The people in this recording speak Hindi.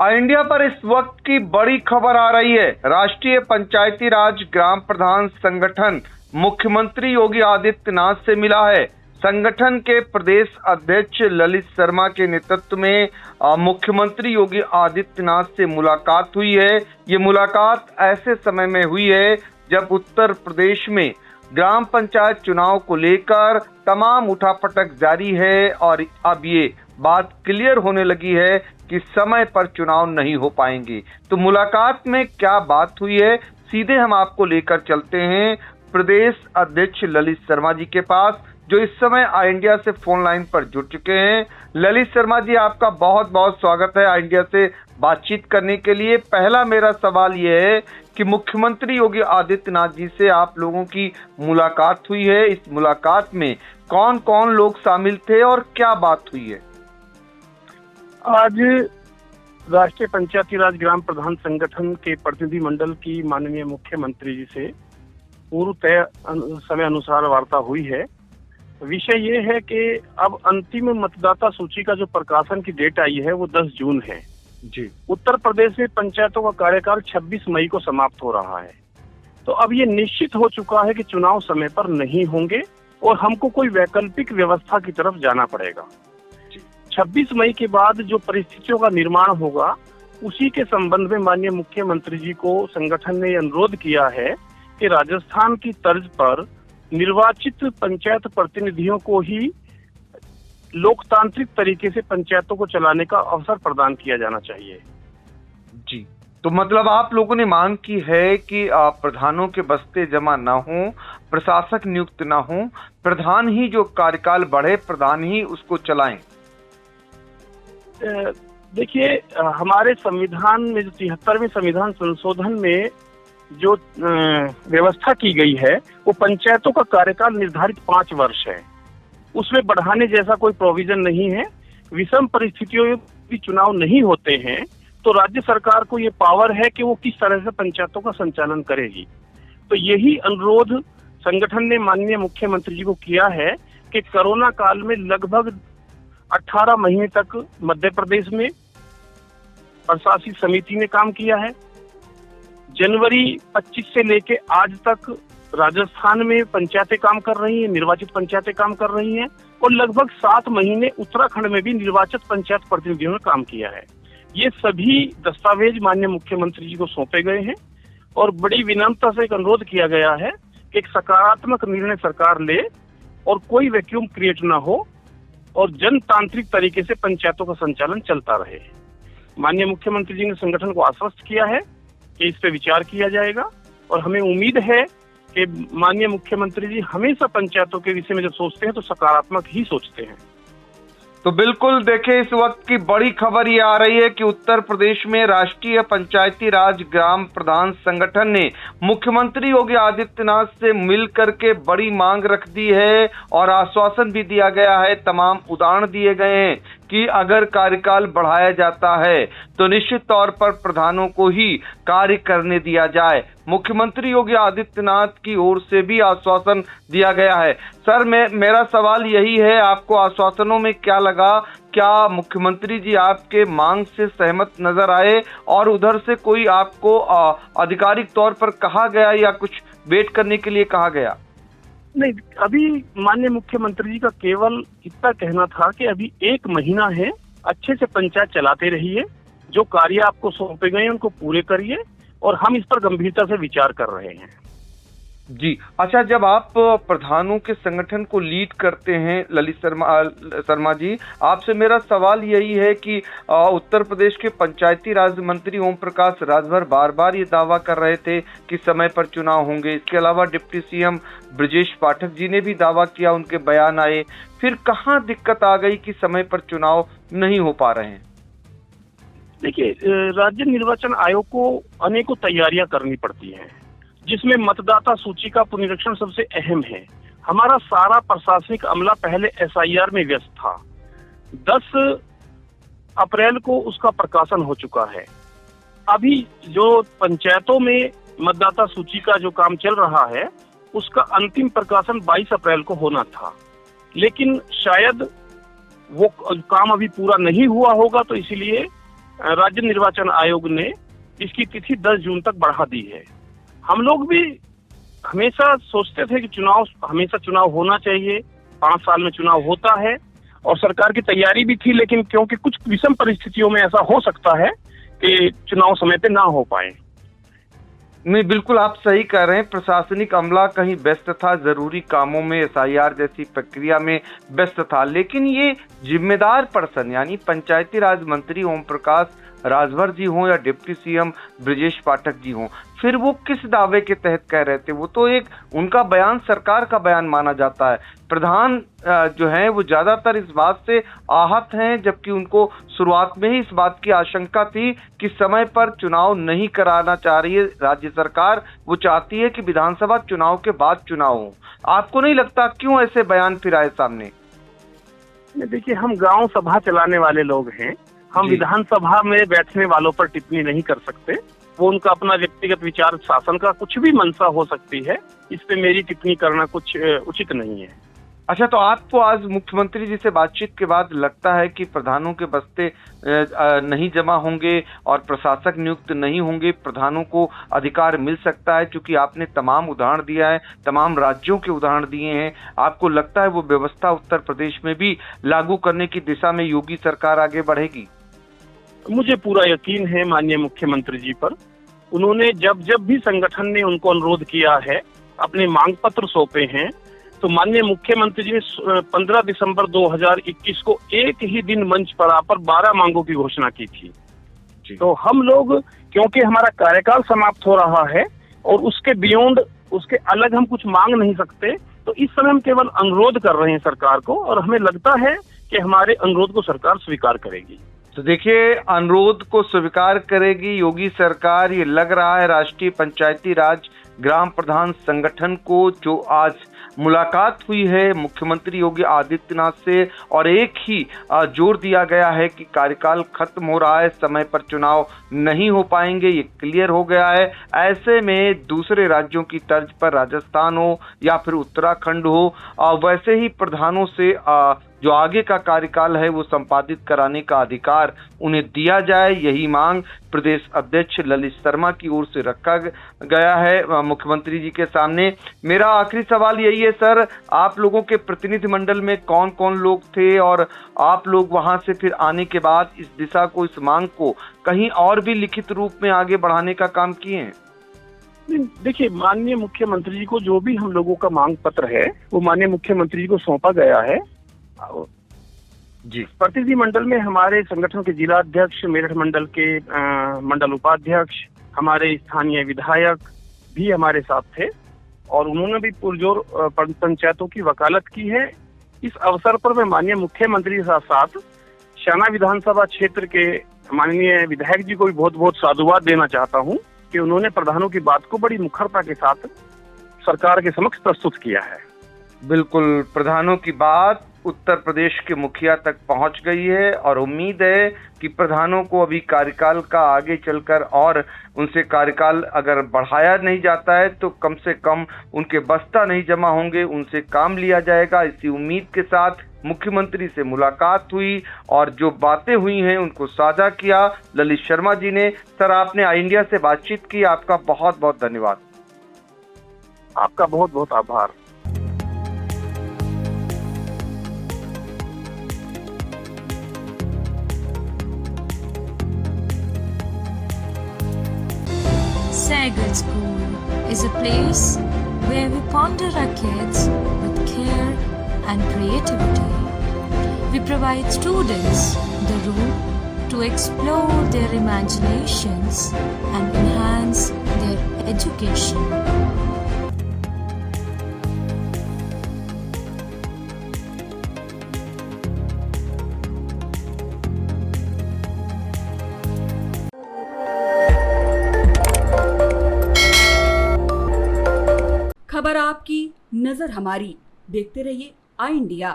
इंडिया पर इस वक्त की बड़ी खबर आ रही है। राष्ट्रीय पंचायती राज ग्राम प्रधान संगठन मुख्यमंत्री योगी आदित्यनाथ से मिला है। संगठन के प्रदेश अध्यक्ष ललित शर्मा के नेतृत्व में मुख्यमंत्री योगी आदित्यनाथ से मुलाकात हुई है। ये मुलाकात ऐसे समय में हुई है जब उत्तर प्रदेश में ग्राम पंचायत चुनाव को लेकर तमाम उठापटक जारी है और अब ये बात क्लियर होने लगी है कि समय पर चुनाव नहीं हो पाएंगे। तो मुलाकात में क्या बात हुई है, सीधे हम आपको लेकर चलते हैं प्रदेश अध्यक्ष ललित शर्मा जी के पास, जो इस समय आई इंडिया से फोन लाइन पर जुड़ चुके हैं। ललित शर्मा जी, आपका बहुत बहुत स्वागत है आई इंडिया से बातचीत करने के लिए। पहला मेरा सवाल यह है कि मुख्यमंत्री योगी आदित्यनाथ जी से आप लोगों की मुलाकात हुई है। इस मुलाकात में कौन कौन लोग शामिल थे और क्या बात हुई है? आज राष्ट्रीय पंचायती राज ग्राम प्रधान संगठन के प्रतिनिधि मंडल की माननीय मुख्यमंत्री जी से पूर्व तय समय अनुसार वार्ता हुई है। विषय ये है कि अब अंतिम मतदाता सूची का जो प्रकाशन की डेट आई है वो 10 जून है जी। उत्तर प्रदेश में पंचायतों का कार्यकाल 26 मई को समाप्त हो रहा है। तो अब ये निश्चित हो चुका है कि चुनाव समय पर नहीं होंगे और हमको कोई वैकल्पिक व्यवस्था की तरफ जाना पड़ेगा। 26 मई के बाद जो परिस्थितियों का निर्माण होगा उसी के संबंध में माननीय मुख्यमंत्री जी को संगठन ने अनुरोध किया है कि राजस्थान की तर्ज पर निर्वाचित पंचायत प्रतिनिधियों को ही लोकतांत्रिक तरीके से पंचायतों को चलाने का अवसर प्रदान किया जाना चाहिए। जी, तो मतलब आप लोगों ने मांग की है कि प्रधानों के बस्ते जमा ना हो, प्रशासक नियुक्त ना हो, प्रधान ही जो कार्यकाल बढ़े, प्रधान ही उसको चलाएं। देखिए, हमारे संविधान में जो 73वें संविधान संशोधन में जो व्यवस्था की गई है वो पंचायतों का कार्यकाल निर्धारित 5 वर्ष है। उसमें बढ़ाने जैसा कोई प्रोविजन नहीं है। विषम परिस्थितियों में भी चुनाव नहीं होते हैं तो राज्य सरकार को ये पावर है कि वो किस तरह से पंचायतों का संचालन करेगी। तो यही अनुरोध संगठन ने माननीय मुख्यमंत्री जी को किया है कि कोरोना काल में लगभग 18 महीने तक मध्य प्रदेश में प्रशासित समिति ने काम किया है। जनवरी 25 से लेके आज तक राजस्थान में पंचायतें काम कर रही हैं, निर्वाचित पंचायतें काम कर रही हैं और लगभग 7 महीने उत्तराखंड में भी निर्वाचित पंचायत प्रतिनिधियों ने काम किया है। ये सभी दस्तावेज माननीय मुख्यमंत्री जी को सौंपे गए हैं और बड़ी विनम्रता से एक अनुरोध किया गया है कि एक सकारात्मक निर्णय सरकार ले और कोई वैक्यूम क्रिएट ना हो और जनतांत्रिक तरीके से पंचायतों का संचालन चलता रहे। माननीय मुख्यमंत्री जी ने संगठन को आश्वस्त किया है कि इस पे विचार किया जाएगा और हमें उम्मीद है कि माननीय मुख्यमंत्री जी हमेशा पंचायतों के विषय में जब सोचते हैं तो सकारात्मक ही सोचते हैं। तो बिल्कुल देखिए, इस वक्त की बड़ी खबर ये आ रही है कि उत्तर प्रदेश में राष्ट्रीय पंचायती राज ग्राम प्रधान संगठन ने मुख्यमंत्री योगी आदित्यनाथ से मिल करके बड़ी मांग रख दी है और आश्वासन भी दिया गया है, तमाम उदाहरण दिए गए हैं कि अगर कार्यकाल बढ़ाया जाता है तो निश्चित तौर पर प्रधानों को ही कार्य करने दिया जाए। मुख्यमंत्री योगी आदित्यनाथ की ओर से भी आश्वासन दिया गया है। सर, मेरा सवाल यही है, आपको आश्वासनों में क्या लगा? क्या मुख्यमंत्री जी आपके मांग से सहमत नजर आए और उधर से कोई आपको आधिकारिक तौर पर कहा गया या कुछ वेट करने के लिए कहा गया? नहीं, अभी माननीय मुख्यमंत्री जी का केवल इतना कहना था कि अभी 1 महीना है, अच्छे से पंचायत चलाते रहिए, जो कार्य आपको सौंपे गए हैं उनको पूरे करिए और हम इस पर गंभीरता से विचार कर रहे हैं। जी, अच्छा, जब आप प्रधानों के संगठन को लीड करते हैं ललित शर्मा जी, आपसे मेरा सवाल यही है कि उत्तर प्रदेश के पंचायती राज मंत्री ओम प्रकाश राजभर बार बार ये दावा कर रहे थे कि समय पर चुनाव होंगे। इसके अलावा डिप्टी सीएम ब्रजेश पाठक जी ने भी दावा किया, उनके बयान आए। फिर कहाँ दिक्कत आ गई कि समय पर चुनाव नहीं हो पा रहे हैं? देखिए, राज्य निर्वाचन आयोग को अनेकों तैयारियां करनी पड़ती हैं, जिसमें मतदाता सूची का पुनरीक्षण सबसे अहम है। हमारा सारा प्रशासनिक अमला पहले एसआईआर में व्यस्त था। 10 अप्रैल को उसका प्रकाशन हो चुका है। अभी जो पंचायतों में मतदाता सूची का जो काम चल रहा है उसका अंतिम प्रकाशन 22 अप्रैल को होना था, लेकिन शायद वो काम अभी पूरा नहीं हुआ होगा, तो इसीलिए राज्य निर्वाचन आयोग ने इसकी तिथि 10 जून तक बढ़ा दी है। हम लोग भी हमेशा सोचते थे कि हमेशा चुनाव होना चाहिए, 5 साल में चुनाव होता है और सरकार की तैयारी भी थी, लेकिन क्योंकि कुछ विषम परिस्थितियों में ऐसा हो सकता है कि चुनाव समय पे ना हो पाए। नहीं, बिल्कुल आप सही कह रहे हैं। प्रशासनिक अमला कहीं व्यस्त था, जरूरी कामों में, एसआईआर जैसी प्रक्रिया में व्यस्त था, लेकिन ये जिम्मेदार पर्सन यानी पंचायती राज मंत्री ओम प्रकाश राजभर जी हों या डिप्टी सीएम ब्रजेश पाठक जी हों, फिर वो किस दावे के तहत कह रहे थे? वो तो एक उनका बयान सरकार का बयान माना जाता है। प्रधान जो है वो ज्यादातर इस बात से आहत हैं, जबकि उनको शुरुआत में ही इस बात की आशंका थी कि समय पर चुनाव नहीं कराना चाह रही है राज्य सरकार, वो चाहती है कि विधानसभा चुनाव के बाद चुनाव हो। आपको नहीं लगता क्यों ऐसे बयान फिर आए सामने? देखिए, हम गांव सभा चलाने वाले लोग हैं, हम विधानसभा में बैठने वालों पर टिप्पणी नहीं कर सकते। वो उनका अपना व्यक्तिगत विचार, शासन का कुछ भी मंशा हो सकती है, इस पे मेरी टिप्पणी करना कुछ उचित नहीं है। अच्छा, तो आपको आज मुख्यमंत्री जी से बातचीत के बाद लगता है कि प्रधानों के बस्ते नहीं जमा होंगे और प्रशासक नियुक्त नहीं होंगे, प्रधानों को अधिकार मिल सकता है? क्योंकि आपने तमाम उदाहरण दिया है, तमाम राज्यों के उदाहरण दिए हैं, आपको लगता है वो व्यवस्था उत्तर प्रदेश में भी लागू करने की दिशा में योगी सरकार आगे बढ़ेगी? मुझे पूरा यकीन है माननीय मुख्यमंत्री जी पर। उन्होंने जब जब भी संगठन ने उनको अनुरोध किया है, अपने मांग पत्र सौंपे हैं, तो माननीय मुख्यमंत्री जी ने 15 दिसंबर 2021 को एक ही दिन मंच पर आकर 12 मांगों की घोषणा की थी। तो हम लोग, क्योंकि हमारा कार्यकाल समाप्त हो रहा है और उसके बियॉन्ड, उसके अलग हम कुछ मांग नहीं सकते, तो इस समय हम केवल अनुरोध कर रहे हैं सरकार को, और हमें लगता है कि हमारे अनुरोध को सरकार स्वीकार करेगी। तो देखिए, अनुरोध को स्वीकार करेगी योगी सरकार, ये लग रहा है राष्ट्रीय पंचायती राज ग्राम प्रधान संगठन को, जो आज मुलाकात हुई है मुख्यमंत्री योगी आदित्यनाथ से, और एक ही जोर दिया गया है कि कार्यकाल खत्म हो रहा है, समय पर चुनाव नहीं हो पाएंगे, ये क्लियर हो गया है। ऐसे में दूसरे राज्यों की तर्ज पर राजस्थान हो या फिर उत्तराखंड हो, वैसे ही प्रधानों से जो आगे का कार्यकाल है वो संपादित कराने का अधिकार उन्हें दिया जाए, यही मांग प्रदेश अध्यक्ष ललित शर्मा की ओर से रखा गया है मुख्यमंत्री जी के सामने। मेरा आखिरी सवाल यही है सर, आप लोगों के प्रतिनिधिमंडल में कौन कौन लोग थे और आप लोग वहां से फिर आने के बाद इस दिशा को, इस मांग को कहीं और भी लिखित रूप में आगे बढ़ाने का काम किए हैं? देखिए, माननीय मुख्यमंत्री जी को जो भी हम लोगों का मांग पत्र है वो माननीय मुख्यमंत्री जी को सौंपा गया है जी। प्रतिनिधि मंडल में हमारे संगठन के जिला अध्यक्ष, मेरठ मंडल के मंडल उपाध्यक्ष, हमारे स्थानीय विधायक भी हमारे साथ थे और उन्होंने भी पुरजोर पंचायतों की वकालत की है। इस अवसर पर मैं माननीय मुख्यमंत्री के साथ साथ शाना विधानसभा क्षेत्र के माननीय विधायक जी को भी बहुत बहुत साधुवाद देना चाहता हूं कि उन्होंने प्रधानों की बात को बड़ी मुखरता के साथ सरकार के समक्ष प्रस्तुत किया है। बिल्कुल, प्रधानों की बात उत्तर प्रदेश के मुखिया तक पहुंच गई है और उम्मीद है कि प्रधानों को अभी कार्यकाल का आगे चलकर और उनसे कार्यकाल अगर बढ़ाया नहीं जाता है तो कम से कम उनके बस्ता नहीं जमा होंगे, उनसे काम लिया जाएगा। इसी उम्मीद के साथ मुख्यमंत्री से मुलाकात हुई और जो बातें हुई हैं उनको साझा किया ललित शर्मा जी ने। सर, आपने आई इंडिया से बातचीत की, आपका बहुत बहुत धन्यवाद। आपका बहुत बहुत आभार। Sagar School is a place where we ponder our kids with care and creativity. We provide students the room to explore their imaginations and enhance their education. खबर आपकी, नजर हमारी। देखते रहिए आई इंडिया।